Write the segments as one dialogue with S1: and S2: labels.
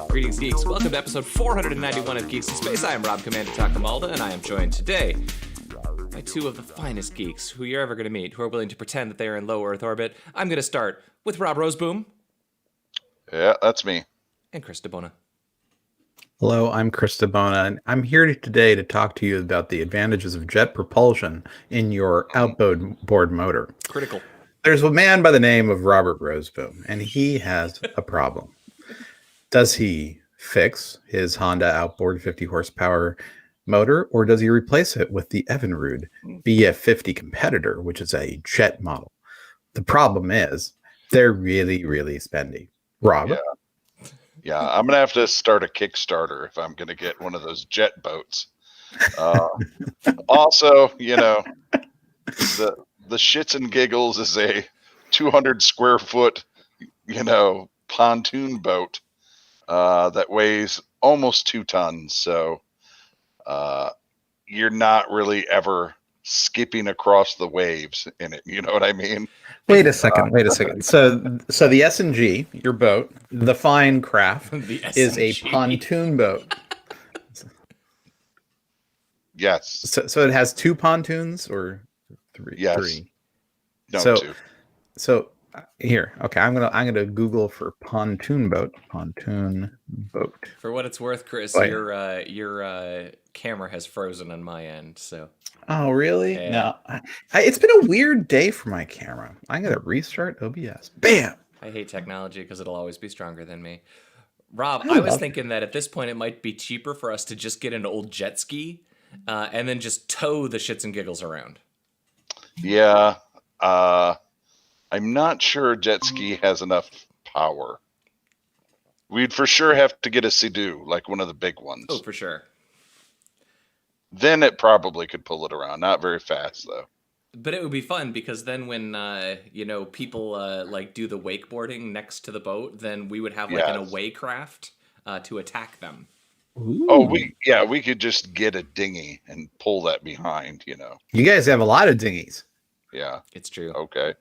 S1: Greetings, geeks. Welcome to episode 491 of Geeks in Space. I am Rob Commander Takamalda, and I am joined today by two of the finest geeks who you're ever going to meet, who are willing to pretend that they are in low Earth orbit. I'm going to start with Rob Roseboom.
S2: Yeah, that's me.
S1: And Chris DeBona.
S3: Hello, I'm Chris DeBona, and I'm here today to talk to you about the advantages of jet propulsion in your outboard motor.
S1: Critical.
S3: There's a man by the name of Robert Roseboom, and he has a problem. Does he fix his Honda outboard 50 horsepower motor, or does he replace it with the Evinrude BF50 competitor, which is a jet model? The problem is they're really, really spendy. Rob?
S2: Yeah, I'm going to have to start a Kickstarter if I'm going to get one of those jet boats. Also, the shits and giggles is a 200 square foot, pontoon boat that weighs almost 2 tons. So you're not really ever skipping across the waves in it. You know what I mean?
S3: Wait a second. So the S&G, your boat, the fine craft, is a pontoon boat.
S2: Yes.
S3: So it has 2 pontoons or 3?
S2: Yes.
S3: 3.
S2: No, 2.
S3: So here, okay, I'm gonna Google for pontoon boat. Pontoon boat.
S1: For what it's worth, Chris,
S3: Wait.
S1: your camera has frozen on my end, so.
S3: Oh, really?
S1: Yeah.
S3: No. It's been a weird day for my camera. I'm gonna restart OBS. Bam!
S1: I hate technology because it'll always be stronger than me. Rob, I was thinking that at this point it might be cheaper for us to just get an old jet ski and then just tow the shits and giggles around.
S2: Yeah. I'm not sure jet ski has enough power. We'd for sure have to get a Sea-Doo, like one of the big ones.
S1: Oh, for sure.
S2: Then it probably could pull it around. Not very fast, though.
S1: But it would be fun because then when, people do the wakeboarding next to the boat, then we would have an away craft to attack them.
S3: Ooh.
S2: Oh, we could just get a dinghy and pull that behind,
S3: You guys have a lot of dinghies.
S2: Yeah.
S1: It's true.
S2: Okay.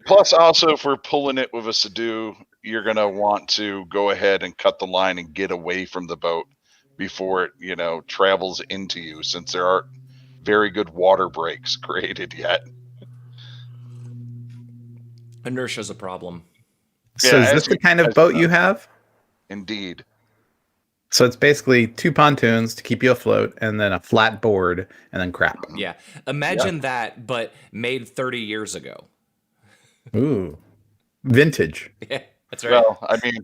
S2: Plus, also, if we're pulling it with a Sea-Doo, you're going to want to go ahead and cut the line and get away from the boat before it, travels into you, since there aren't very good water breaks created yet.
S1: Inertia's a problem.
S3: So is this the kind of boat you have?
S2: Indeed.
S3: So it's basically 2 pontoons to keep you afloat, and then a flat board, and then crap.
S1: Yeah. Imagine that, but made 30 years ago.
S3: Ooh. Vintage.
S1: Yeah, that's right.
S2: Well, I mean,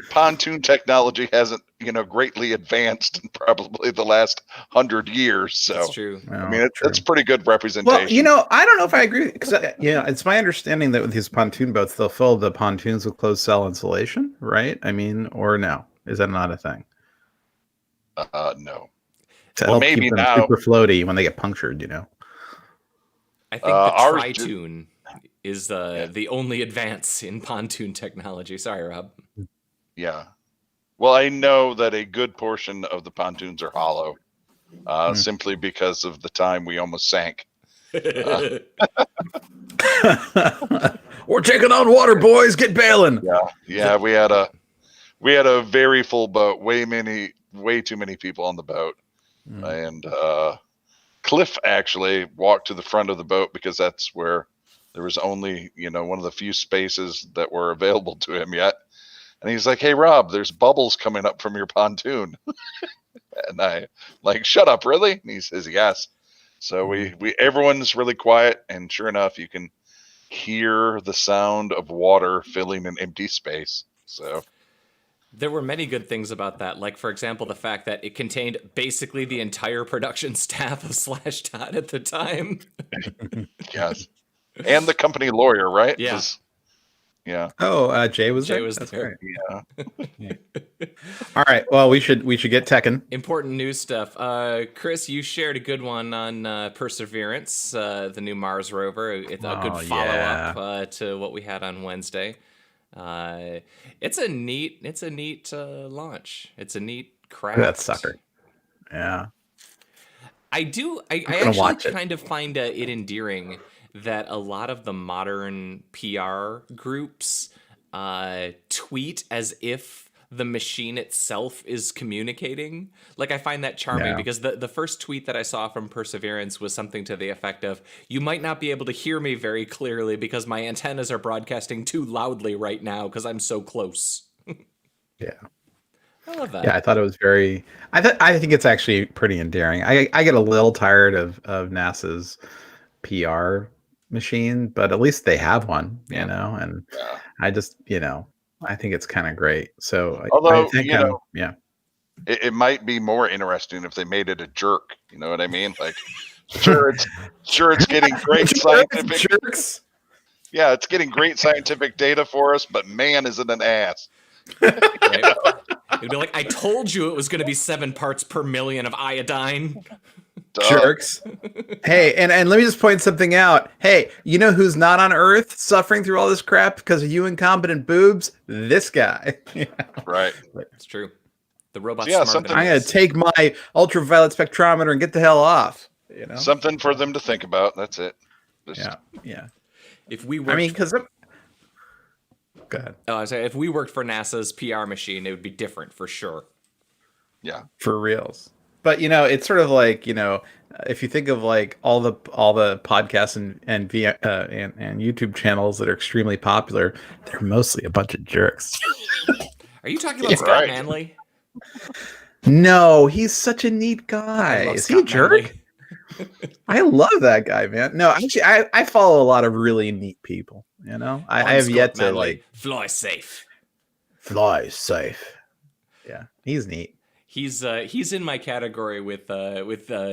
S2: pontoon technology hasn't, greatly advanced in probably the last 100 years. So
S1: That's true.
S3: Well,
S2: I mean, that's pretty good representation.
S3: Well, I don't know if I agree, because it's my understanding that with these pontoon boats, they'll fill the pontoons with closed cell insulation, right? I mean, or no? Is that not a thing?
S2: No.
S3: To
S2: Well,
S3: help
S2: maybe
S3: keep them
S2: now.
S3: super floaty when they get punctured,
S1: I think the
S2: ours
S1: Tritune is the only advance in pontoon technology. Sorry, Rob.
S2: Yeah. Well, I know that a good portion of the pontoons are hollow, simply because of the time we almost sank.
S3: We're taking on water, boys. Get bailing.
S2: Yeah. We had a very full boat. Way too many people on the boat, and Cliff actually walked to the front of the boat because that's where there was only one of the few spaces that were available to him yet. And he's like, "Hey, Rob, there's bubbles coming up from your pontoon." And I "Shut up, really?" And he says, "Yes." So everyone's really quiet, and sure enough, you can hear the sound of water filling an empty space. So
S1: there were many good things about that. Like, for example, the fact that it contained basically the entire production staff of Slashdot at the time.
S2: Yes. And the company lawyer, right?
S1: Yeah.
S2: Yeah.
S3: Oh, Jay was
S1: Jay
S3: there?
S1: was
S3: That's
S1: there.
S3: great.
S2: Yeah.
S3: All right. Well, we should get Tekken.
S1: Important news stuff. Chris, you shared a good one on Perseverance, the new Mars rover. It's a good follow-up to what we had on Wednesday. It's a neat launch. It's a neat craft.
S3: That sucker. Yeah.
S1: I
S3: gonna
S1: actually
S3: watch it.
S1: kind of find it endearing that a lot of the modern PR groups tweet as if the machine itself is communicating. Like, I find that charming
S3: Yeah.
S1: because the first tweet that I saw from Perseverance was something to the effect of, "You might not be able to hear me very clearly because my antennas are broadcasting too loudly right now because I'm so close."
S3: Yeah.
S1: I love that.
S3: Yeah, I thought it was very. I think it's actually pretty endearing. I get a little tired of NASA's PR machine, but at least they have one,
S1: Yeah.
S3: you know. And
S2: Yeah.
S3: I just, I think it's kind of great. So I
S2: Although,
S3: think yeah.
S2: it might be more interesting if they made it a jerk. You know what I mean? Like, sure, it's getting great scientific.
S3: Jerks.
S2: Yeah, it's getting great scientific data for us, but man, is it an ass.
S1: Right? It'd be like, "I told you it was going to be 7 parts per million of iodine."
S3: Jerks. Hey, and let me just point something out. Hey, you know who's not on Earth suffering through all this crap because of you incompetent boobs? This guy.
S2: Right.
S1: It's true. The robot's
S2: Yeah,
S1: smarter than
S3: I'm
S1: he
S3: gonna
S1: is.
S3: take my ultraviolet spectrometer and get the hell off.
S2: Something for them to think about. That's it. Just-
S3: Yeah.
S1: If we worked,
S3: I mean, because go ahead.
S1: I was saying, if we worked for NASA's PR machine, it would be different for sure.
S2: Yeah.
S3: For reals. But it's sort of like if you think of like all the podcasts and YouTube channels that are extremely popular, they're mostly a bunch of jerks.
S1: Are you talking about Scott
S2: right.
S1: Manley?
S3: No, he's such a neat guy.
S1: I love
S3: Is he a
S1: Scott
S3: jerk?
S1: Manley.
S3: I love that guy, man. No, actually, I follow a lot of really neat people. I have
S1: Scott
S3: yet to
S1: Manley. Fly safe.
S3: fly safe. Yeah, he's neat.
S1: He's in my category with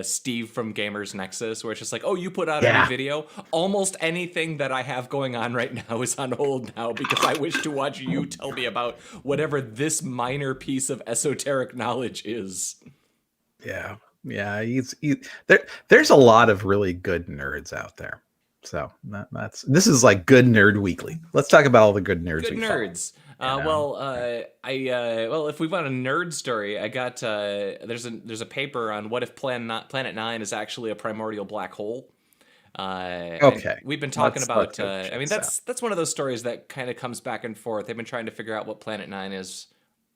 S1: Steve from Gamers Nexus, where it's just like, "Oh, you put out
S3: Yeah.
S1: any video? Almost anything that I have going on right now is on hold now because I wish to watch you tell me about whatever this minor piece of esoteric knowledge is."
S3: Yeah, there's a lot of really good nerds out there. So this is like Good Nerd Weekly. Let's talk about all the good nerds.
S1: Good
S3: we follow.
S1: nerds. Well, if we want a nerd story, I got there's a paper on what if Planet 9 is actually a primordial black hole.
S3: Okay,
S1: we've been talking about.
S3: check
S1: I mean,
S3: this
S1: that's one of those stories that kind of comes back and forth. They've been trying to figure out what Planet 9 is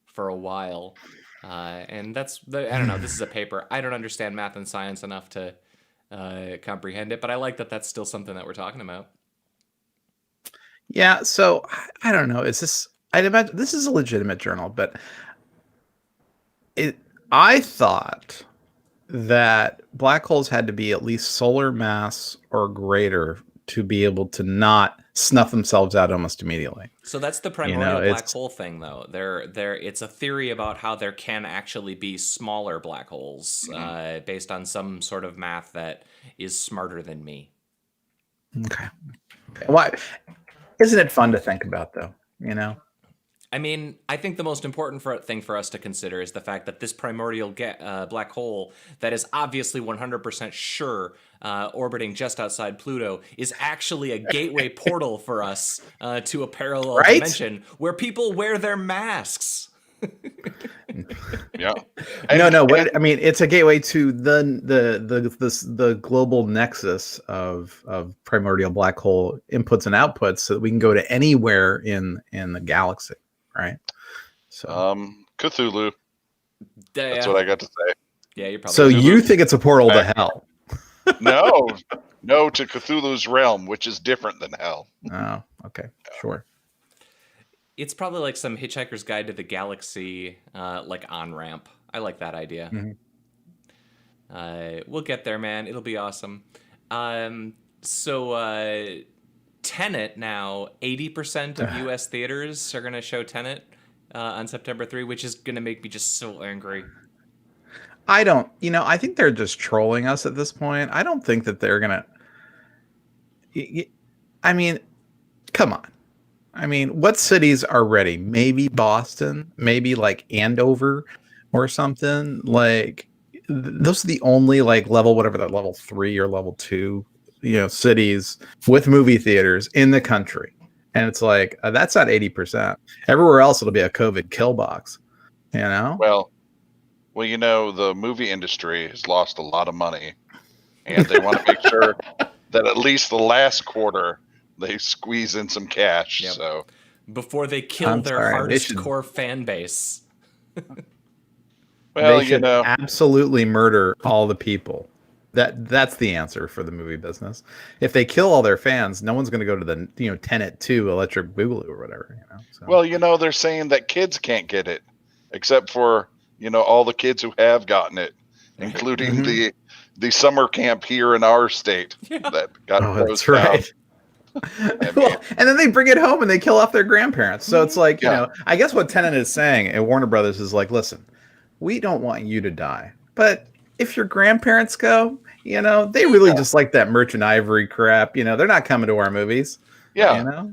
S1: for a while, and I don't know. This is a paper. I don't understand math and science enough to comprehend it, but I like that that's still something that we're talking about.
S3: Yeah, so I don't know. I'd imagine this is a legitimate journal, but I thought that black holes had to be at least solar mass or greater to be able to not snuff themselves out almost immediately.
S1: So that's the primordial black hole thing, though. It's a theory about how there can actually be smaller black holes based on some sort of math that is smarter than me.
S3: Okay. Why? Isn't it fun to think about, though?
S1: I mean, I think the most important thing for us to consider is the fact that this primordial black hole that is obviously 100% sure orbiting just outside Pluto is actually a gateway portal for us to a parallel dimension where people wear their masks.
S2: Yeah.
S3: I mean, it's a gateway to the global nexus of primordial black hole inputs and outputs, so that we can go to anywhere in the galaxy, right? So,
S2: Cthulhu. That's what I got to say.
S1: Yeah, you're probably.
S3: So you think it's a portal to hell?
S2: No, to Cthulhu's realm, which is different than hell.
S3: Oh, okay, sure.
S1: It's probably like some Hitchhiker's Guide to the Galaxy, like on-ramp. I like that idea.
S3: Mm-hmm.
S1: We'll get there, man. It'll be awesome. So Tenet now, 80% of U.S. theaters are going to show Tenet on September 3, which is going to make me just so angry.
S3: I think they're just trolling us at this point. I don't think that they're going to... I mean, come on. I mean, what cities are ready? Maybe Boston, maybe like Andover or something. Like, those are the only like level 3 or level 2, cities with movie theaters in the country. And it's like, that's not 80%. Everywhere else, it'll be a COVID kill box,
S2: Well, Well, the movie industry has lost a lot of money, and they want to make sure that at least the last quarter they squeeze in some cash.
S1: Yep.
S2: So
S1: before they kill
S3: I'm
S1: their
S3: sorry, they
S1: hardest
S3: should-
S1: core fan base.
S2: well,
S3: they should absolutely murder all the people. That's the answer for the movie business. If they kill all their fans, no one's going to go to the Tenet 2 Electric Boogaloo or whatever. So.
S2: well, they're saying that kids can't get it, except for all the kids who have gotten it, including the summer camp here in our state that got closed down.
S3: Well, and then they bring it home and they kill off their grandparents. So it's like, I guess what Tenet is saying and Warner Brothers is like, listen, we don't want you to die. But if your grandparents go, they really just like that Merchant Ivory crap. They're not coming to our movies.
S2: Yeah.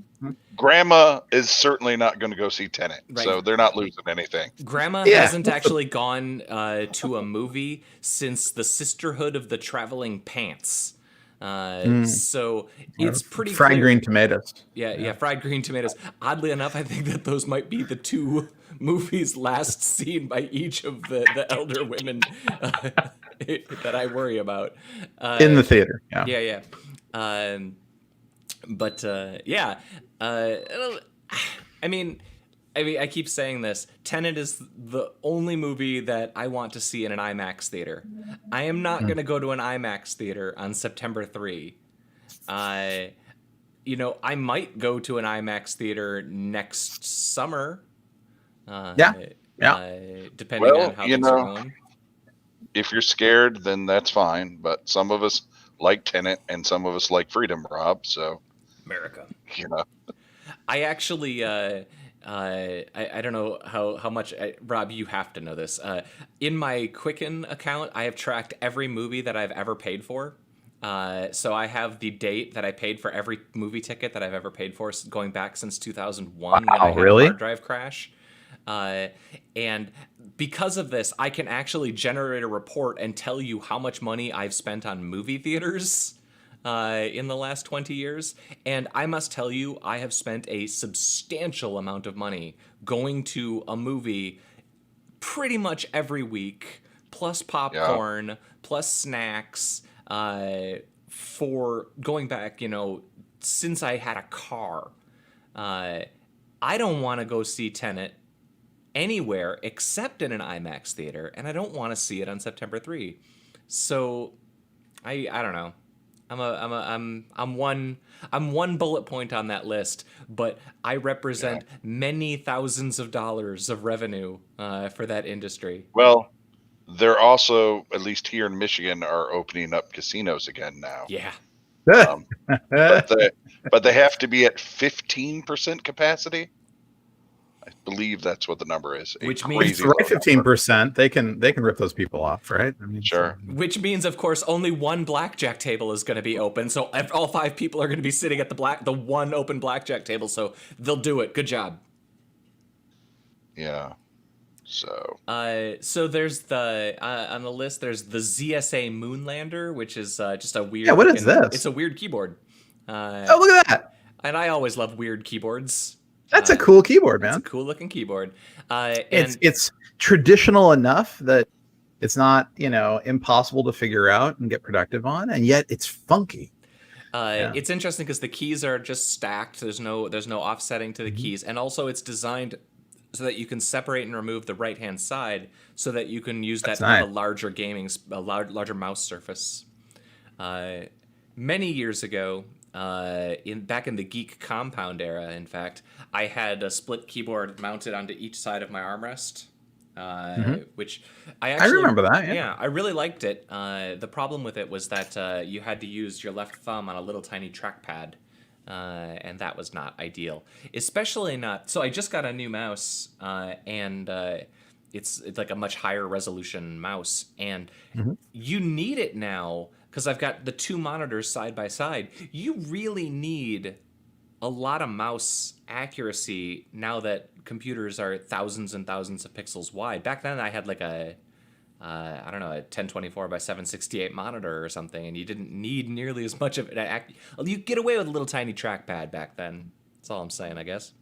S2: Grandma is certainly not going to go see Tenet. Right. So they're not losing anything.
S1: Grandma hasn't actually gone to a movie since The Sisterhood of the Traveling Pants. So it's pretty
S3: fried
S1: clear.
S3: Green tomatoes.
S1: Yeah, fried green tomatoes. Oddly enough, I think that those might be the two movies last seen by each of the elder women that I worry about
S3: in the theater.
S1: Yeah. I keep saying this. Tenet is the only movie that I want to see in an IMAX theater. I am not going to go to an IMAX theater on September 3. I might go to an IMAX theater next summer. Depending on how things are going.
S2: If you're scared, then that's fine. But some of us like Tenet, and some of us like freedom, Rob. So
S1: America. I actually. I don't know how much, Rob, you have to know this. In my Quicken account, I have tracked every movie that I've ever paid for. So I have the date that I paid for every movie ticket that I've ever paid for, going back since 2001 when I had a hard drive crash. And because of this, I can actually generate a report and tell you how much money I've spent on movie theaters in the last 20 years. And I must tell you, I have spent a substantial amount of money going to a movie pretty much every week, plus popcorn, plus snacks, for going back, since I had a car. I don't want to go see Tenet anywhere except in an IMAX theater, and I don't want to see it on September 3. So I don't know. I'm one bullet point on that list, but I represent many thousands of dollars of revenue for that industry.
S2: Well, they're also, at least here in Michigan, are opening up casinos again now.
S1: Yeah.
S2: But they have to be at 15% capacity. I believe that's what the number is.
S1: Which means
S3: 15%. They can rip those people off, right?
S2: Sure.
S1: Which means, of course, only one blackjack table is going to be open. So all 5 people are going to be sitting at the one open blackjack table. So they'll do it. Good job.
S2: Yeah. So
S1: there's the on the list. There's the ZSA Moonlander, which is just a weird.
S3: Yeah. What is this?
S1: It's a weird keyboard.
S3: Oh, look at that!
S1: And I always love weird keyboards.
S3: That's a cool keyboard, man.
S1: It's a cool looking keyboard.
S3: It's traditional enough that it's not, impossible to figure out and get productive on, and yet it's funky.
S1: It's interesting because the keys are just stacked. There's no offsetting to the keys, and also it's designed so that you can separate and remove the right hand side, so that you can use that on a larger larger mouse surface. Many years ago, back in the Geek Compound era, in fact, I had a split keyboard mounted onto each side of my armrest, which I
S3: remember that.
S1: Yeah, I really liked it. The problem with it was that you had to use your left thumb on a little tiny trackpad, and that was not ideal. Especially not. So I just got a new mouse, and it's like a much higher resolution mouse, and you need it now. Because I've got the 2 monitors side by side. You really need a lot of mouse accuracy now that computers are thousands and thousands of pixels wide. Back then I had like a 1024 by 768 monitor or something, and you didn't need nearly as much of it. You get away with a little tiny trackpad back then. That's all I'm saying, I guess.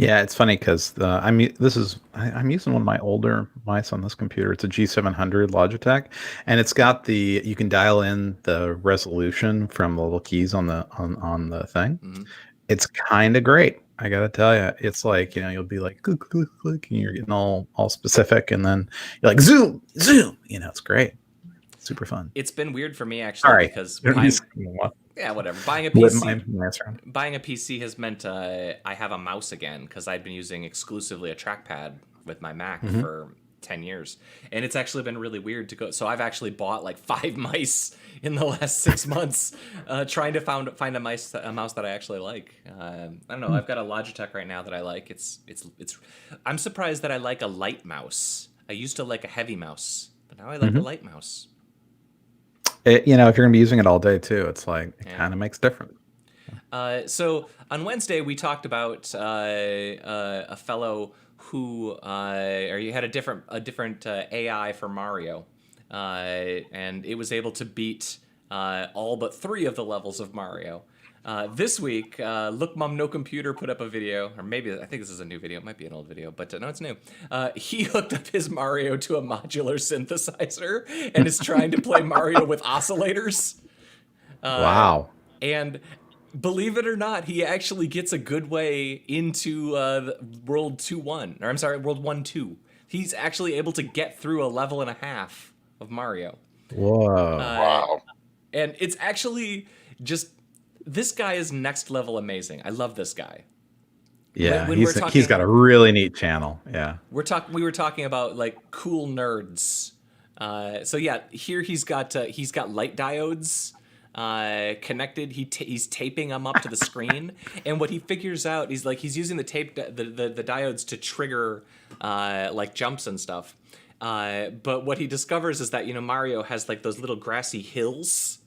S3: Yeah, it's funny because I'm using one of my older mice on this computer. It's a G700 Logitech, and it's got you can dial in the resolution from the little keys on the thing.
S1: Mm-hmm.
S3: It's kind of great. I gotta tell you, it's like, you'll be like click, click, click, and you're getting all specific, and then you're like zoom, zoom. It's great, super fun.
S1: It's been weird for me actually
S3: Sorry,
S1: because
S3: whatever.
S1: buying a PC has meant I have a mouse again because I'd been using exclusively a trackpad with my Mac for 10 years, and it's actually been really weird to go. So I've actually bought like 5 mice in the last 6 months, trying to find a mouse that I actually like. I don't know. I've got a Logitech right now that I like. It's. I'm surprised that I like a light mouse. I used to like a heavy mouse, but now I like a light mouse.
S3: If you're gonna be using it all day too, it's like it kind of makes difference.
S1: So on Wednesday we talked about a fellow who or you had a different AI for Mario, and it was able to beat all but 3 of the levels of Mario. This week, Look Mom No Computer put up a video, or maybe I think this is a new video. It might be an old video, but no, it's new. He hooked up his Mario to a modular synthesizer and is trying to play Mario with oscillators.
S3: Wow!
S1: And believe it or not, he actually gets a good way into World 2-1, or I'm sorry, World 1-2. He's actually able to get through a level and a half of Mario.
S3: Whoa!
S2: Wow!
S1: And it's actually just. This guy is next level amazing. I love this guy.
S3: Yeah, he's got a really neat channel. Yeah,
S1: we were talking about like cool nerds. So yeah, here he's got light diodes connected. He's taping them up to the screen, and what he figures out is he's using the diodes to trigger like jumps and stuff. But what he discovers is that Mario has like those little grassy hills.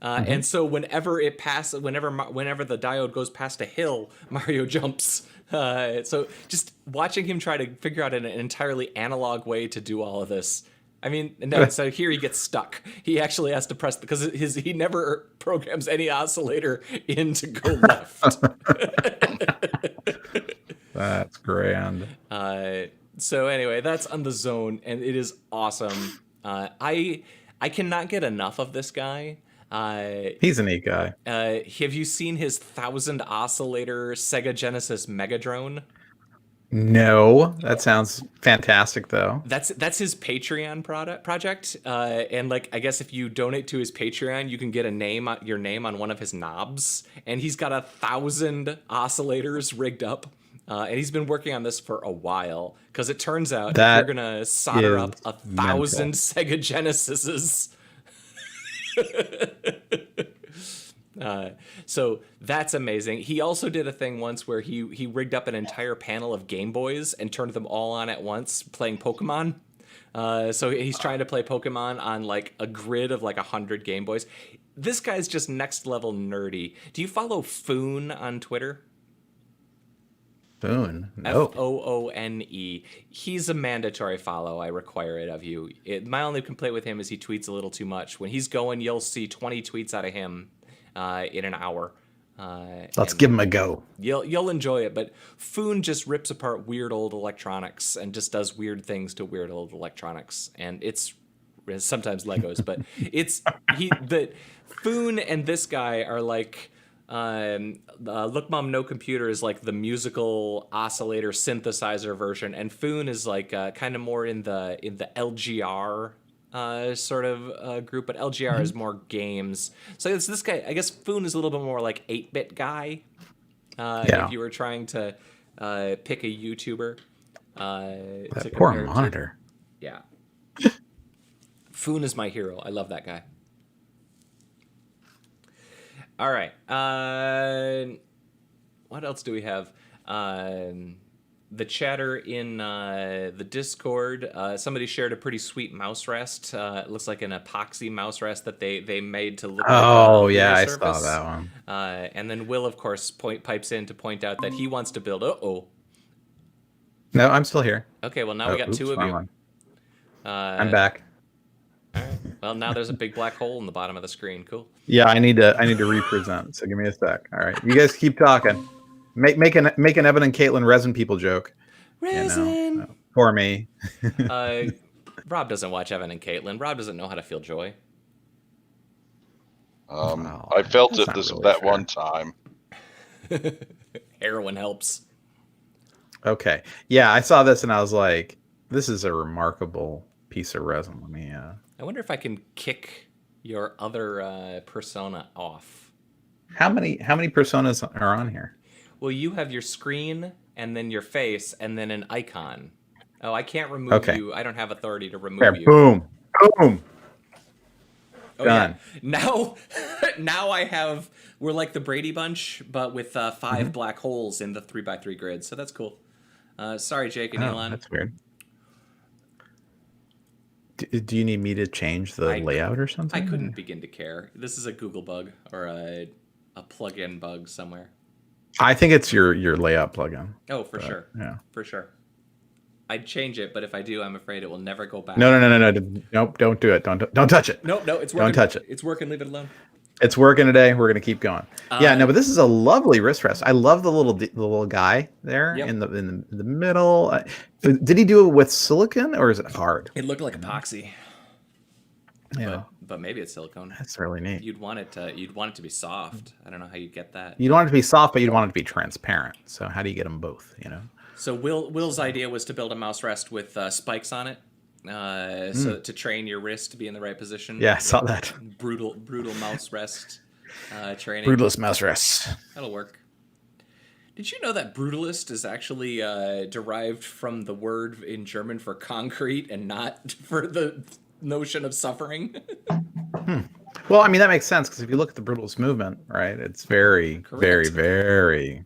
S1: And so whenever the diode goes past a hill, Mario jumps. So just watching him try to figure out an entirely analog way to do all of this. I mean, no. So here he gets stuck. He actually has to press because he never programs any oscillator in to go left.
S3: That's grand.
S1: So anyway, that's on the Zone, and it is awesome. I cannot get enough of this guy.
S3: He's a neat guy.
S1: Have you seen his 1,000 oscillator Sega Genesis Megadrone?
S3: No, that sounds fantastic though.
S1: That's his Patreon project. And I guess if you donate to his Patreon, you can get your name on one of his knobs. And he's got 1,000 oscillators rigged up. And he's been working on this for a while because it turns out you're gonna solder up 1,000 Sega Genesises. So that's amazing. He also did a thing once where he rigged up an entire panel of Game Boys and turned them all on at once, playing Pokemon. So he's trying to play Pokemon on like a grid of like 100 Game Boys. This guy's just next level nerdy. Do you follow Foon on Twitter?
S3: Foon? No.
S1: Foone. He's a mandatory follow. I require it of you. My only complaint with him is he tweets a little too much. When he's going, you'll see 20 tweets out of him in an hour.
S3: Let's give him a go.
S1: You'll enjoy it, but Foon just rips apart weird old electronics and just does weird things to weird old electronics, and it's sometimes Legos, but Foon and this guy are like. Look Mom No Computer is like the musical oscillator synthesizer version, and Foon is like kind of more in the LGR sort of group, but LGR is more games. So it's this guy. I guess Foon is a little bit more like 8-bit guy. If you were trying to pick a YouTuber,
S3: that poor monitor.
S1: Yeah, Foon is my hero. I love that guy. All right. What else do we have? The chatter in the Discord. Somebody shared a pretty sweet mouse rest. It looks like an epoxy mouse rest that they made to look.
S3: Oh like yeah, I saw that one.
S1: And then Will, of course, pipes in to point out that he wants to build.
S3: No, I'm still here.
S1: Okay, well now we got two of you.
S3: I'm back.
S1: All right. Well, now there's a big black hole in the bottom of the screen. Cool.
S3: Yeah, I need to represent. So give me a sec. All right, you guys keep talking. Make an Evan and Caitlin resin people joke.
S1: Resin.
S3: For me.
S1: Rob doesn't watch Evan and Caitlin. Rob doesn't know how to feel joy.
S2: Wow, I felt it that one time.
S1: Heroin helps.
S3: Okay. Yeah, I saw this and I was like, this is a remarkable piece of resin. Let me
S1: I wonder if I can kick your other persona off.
S3: How many personas are on here?
S1: Well, you have your screen and then your face and then an icon. Oh, I can't remove you. I don't have authority to remove you.
S3: Boom. Boom.
S1: Oh, done. Yeah. Now I have. We're like the Brady Bunch, but with 5 black holes in the 3x3 grid. So that's cool. Sorry, Jake and Elon.
S3: That's weird. Do you need me to change the layout or something?
S1: I couldn't begin to care. This is a Google bug or a plug-in bug somewhere.
S3: I think it's your layout plugin.
S1: Oh, for sure.
S3: Yeah,
S1: for sure. I'd change it, but if I do, I'm afraid it will never go back.
S3: No. Nope, don't do it. Don't touch it.
S1: No, it's working.
S3: Don't touch it.
S1: It's working. Leave it alone.
S3: It's working today. We're gonna keep going. But this is a lovely wrist rest. I love the little guy there in the middle. Did he do it with silicone or is it hard?
S1: It looked like epoxy.
S3: Yeah,
S1: but maybe it's silicone.
S3: That's really neat.
S1: You'd want it to be soft. I don't know how you'd get that.
S3: You'd want it to be soft, but you'd want it to be transparent. So how do you get them both?
S1: So Will's idea was to build a mouse rest with spikes on it, so to train your wrist to be in the right position.
S3: Yeah, I saw that.
S1: Brutal mouse rest training.
S3: Brutalist mouse rest.
S1: That'll work. Did you know that brutalist is actually derived from the word in German for concrete and not for the notion of suffering?
S3: Well, I mean, that makes sense because if you look at the brutalist movement, right, it's very, very, very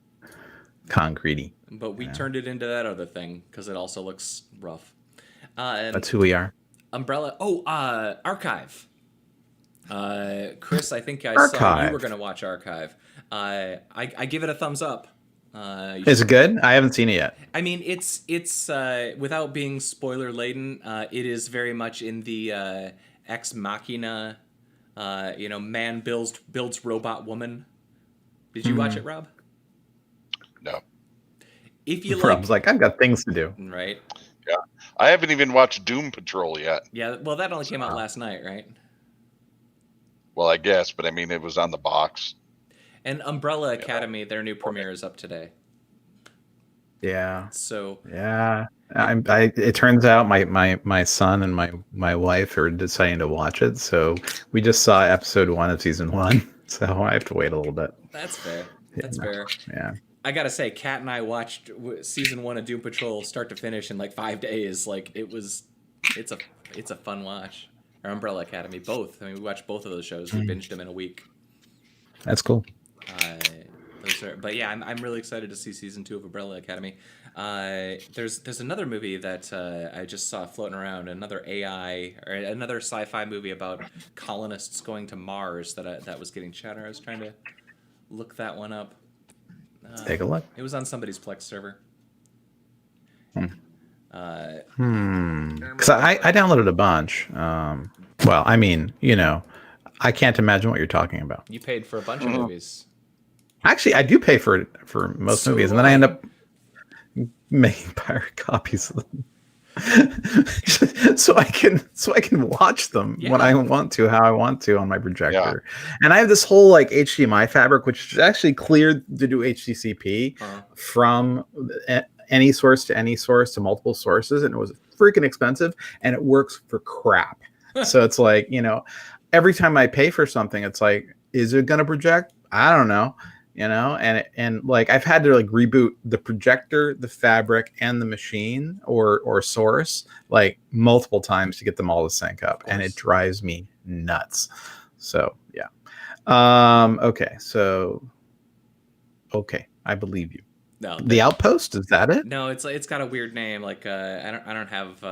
S3: concretey.
S1: But we turned it into that other thing because it also looks rough.
S3: That's who we are.
S1: Umbrella. Oh, Archive. Chris, I think I saw you were going to watch Archive. I give it a thumbs up.
S3: Is it good? I haven't seen it yet.
S1: I mean, it's without being spoiler laden, it is very much in the ex machina. Man builds robot woman. Did you watch it, Rob?
S2: No.
S1: If you
S3: Rob's like, I've got things to do.
S1: Right.
S2: Yeah, I haven't even watched Doom Patrol yet.
S1: Yeah, well, that only came out last night, right?
S2: Well, I guess, but I mean, it was on the box.
S1: And Umbrella Academy, their new premiere is up today.
S3: Yeah.
S1: So.
S3: Yeah. It turns out my son and my wife are deciding to watch it, so we just saw episode 1 of season 1, so I have to wait a little bit.
S1: That's fair. That's fair.
S3: Yeah.
S1: I gotta say, Kat and I watched season 1 of Doom Patrol start to finish in like 5 days. Like it's a fun watch. Or Umbrella Academy, both. I mean, we watched both of those shows. We binged them in a week.
S3: That's cool.
S1: But yeah, I'm really excited to see season 2 of Umbrella Academy. There's another movie that I just saw floating around, another AI or another sci-fi movie about colonists going to Mars that was getting chatter. I was trying to look that one up.
S3: Let's take a look.
S1: It was on somebody's Plex server.
S3: Because I downloaded a bunch. Well, I mean, I can't imagine what you're talking about.
S1: You paid for a bunch of movies.
S3: Actually, I do pay for most movies, and then I end up making pirate copies of them. so I can watch them when I want to, how I want to on my projector. Yeah. And I have this whole like HDMI fabric, which is actually cleared to do HDCP from any source to multiple sources, and it was freaking expensive, and it works for crap. So it's like, every time I pay for something, it's like, is it gonna project? I don't know. And like I've had to like reboot the projector, the fabric, and the machine or source like multiple times to get them all to sync up, and it drives me nuts. So yeah. Okay, I believe you.
S1: No,
S3: the Outpost, is that it?
S1: No, it's got a weird name. Like I don't have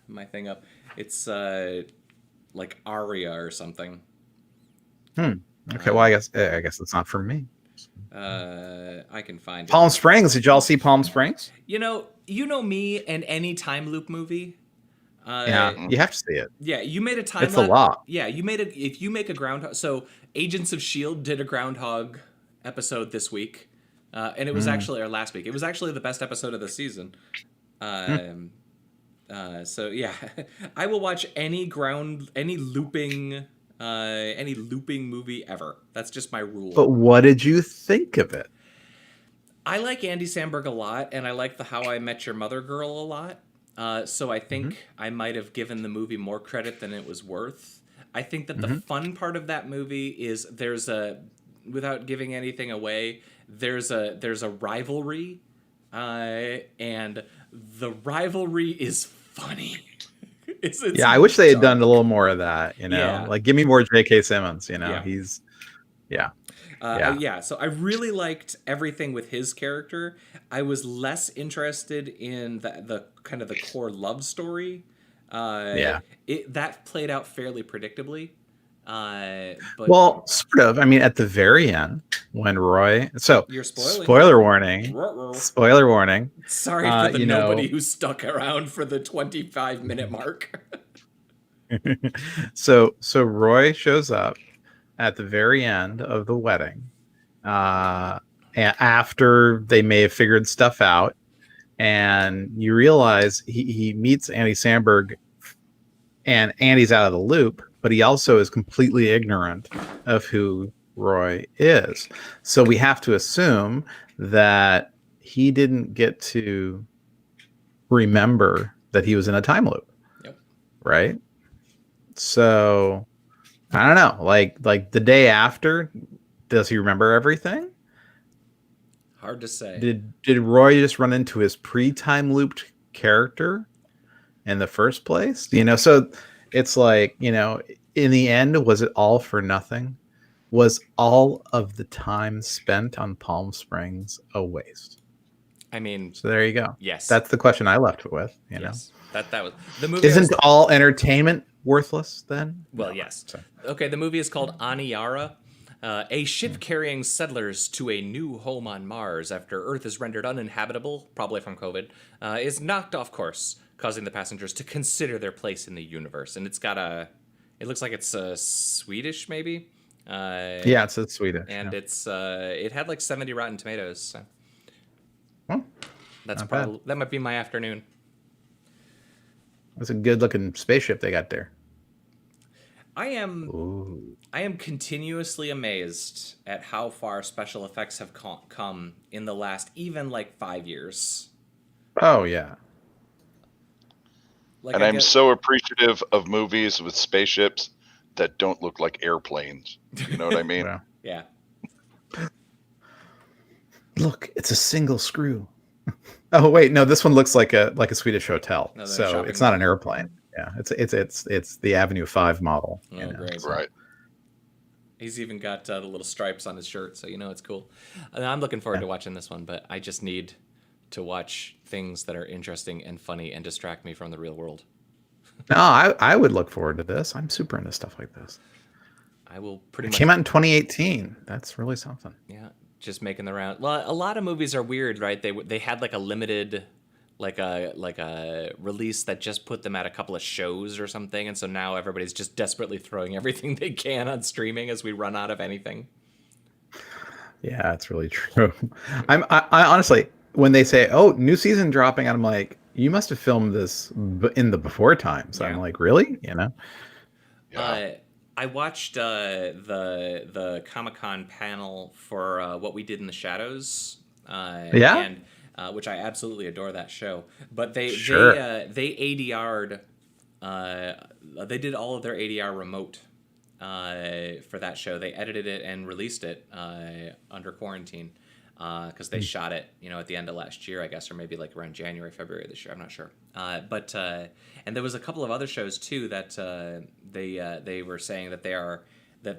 S1: my thing up. It's like Aria or something.
S3: Okay, well I guess it's not for me.
S1: I can find
S3: Palm Springs. Did y'all see Palm Springs?
S1: You know me and any time loop movie.
S3: Yeah, you have to see it.
S1: Yeah, you made a time.
S3: It's a lot.
S1: Yeah, if you make a groundhog. So Agents of S.H.I.E.L.D. did a groundhog episode this week. And it was actually our last week. It was actually the best episode of the season. So yeah, I will watch any looping movie ever. That's just my rule.
S3: But what did you think of it?
S1: I like Andy Samberg a lot, and I like the How I Met Your Mother girl a lot. So I think I might have given the movie more credit than it was worth. I think that the fun part of that movie is without giving anything away, there's a rivalry, and the rivalry is funny. It's
S3: I wish they had done a little more of that. Like give me more J.K. Simmons. He's So I really liked everything with his character. I was less interested in the kind of the core love story. That played out fairly predictably. But sort of. I mean, at the very end, when Roy. So
S1: you're spoiling.
S3: Spoiler warning. Spoiler warning.
S1: Sorry for the nobody who stuck around for the 25-minute mark.
S3: So Roy shows up at the very end of the wedding, after they may have figured stuff out, and you realize he meets Andy Samberg, and Andy's out of the loop, but he also is completely ignorant of who Roy is. So we have to assume that he didn't get to remember that he was in a time loop.
S1: Yep. Right?
S3: So I don't know. Like the day after, does he remember everything?
S1: Hard to say.
S3: Did Roy just run into his pre-time looped character in the first place? So it's like, in the end, was it all for nothing? Was all of the time spent on Palm Springs a waste?
S1: I mean,
S3: so there you go.
S1: Yes,
S3: that's the question I left it with.
S1: Yes, that was the movie.
S3: Isn't all entertainment worthless then?
S1: Well, yes. So. Okay, the movie is called Aniara. A ship carrying settlers to a new home on Mars after Earth is rendered uninhabitable, probably from COVID, is knocked off course, causing the passengers to consider their place in the universe. And it looks like it's Swedish, maybe.
S3: It's Swedish,
S1: and it had like 70 Rotten Tomatoes. So.
S3: Well,
S1: that might be my afternoon.
S3: That's a good looking spaceship they got there.
S1: I am continuously amazed at how far special effects have come in the last even like 5 years.
S3: Oh yeah.
S2: And I'm so appreciative of movies with spaceships that don't look like airplanes. You know what I mean?
S1: Yeah.
S3: Look, it's a single screw. Oh wait, no, this one looks like a Swedish hotel. No, so it's not an airplane. Yeah, it's the Avenue 5 model.
S1: Oh, great.
S2: So. Right.
S1: He's even got the little stripes on his shirt, so it's cool. I'm looking forward to watching this one, but I just need to watch things that are interesting and funny and distract me from the real world.
S3: No, I would look forward to this. I'm super into stuff like this.
S1: I will pretty much.
S3: It came out in 2018. That's really something.
S1: Yeah, just making the round. Well, a lot of movies are weird, right? They had like a limited, like a release that just put them at a couple of shows or something, and so now everybody's just desperately throwing everything they can on streaming as we run out of anything.
S3: Yeah, it's really true. I honestly, when they say, "Oh, new season dropping," I'm like, "You must have filmed this in the before times." So I'm like, "Really?"
S2: Yeah.
S1: I watched the Comic-Con panel for What We Did in the Shadows. And which I absolutely adore that show. But they ADR'd. They did all of their ADR remote for that show. They edited it and released it under quarantine. Because they shot it, at the end of last year, I guess, or maybe like around January, February this year. I'm not sure. And there was a couple of other shows too that they were saying that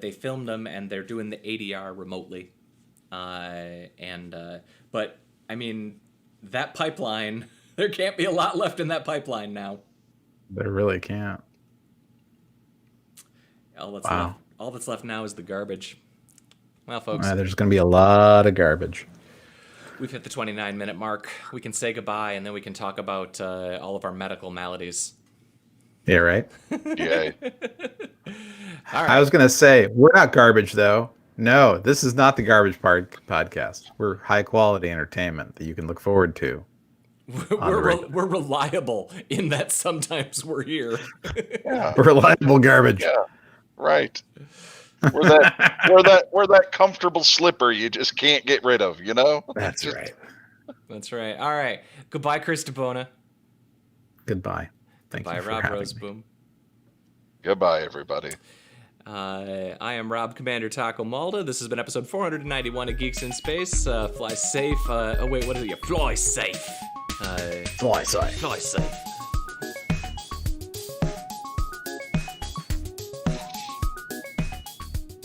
S1: they filmed them and they're doing the ADR remotely. But I mean, that pipeline, there can't be a lot left in that pipeline now.
S3: There really can't.
S1: All that's left now is the garbage. Well, folks,
S3: there's going to be a lot of garbage.
S1: We've hit the 29-minute mark. We can say goodbye, and then we can talk about all of our medical maladies.
S3: Yeah, right?
S2: Yeah.
S1: All right.
S3: I was going to say, we're not garbage, though. No, this is not the garbage podcast. We're high quality entertainment that you can look forward to.
S1: We're reliable in that sometimes we're here.
S2: Yeah.
S3: Reliable garbage.
S2: Yeah. Right. We're that comfortable slipper you just can't get rid of, you know?
S3: That's
S2: Just-
S3: right.
S1: That's right. All right. Goodbye, Chris DeBona.
S3: Goodbye. Thank
S1: Goodbye,
S3: you for
S1: Rob
S3: having me.
S1: Roseboom.
S2: Goodbye, everybody.
S1: I am Rob Commander Taco Malda. This has been episode 491 of Geeks in Space. Fly safe. Oh, wait, what is it? Fly safe.
S3: Fly safe.
S1: Fly safe.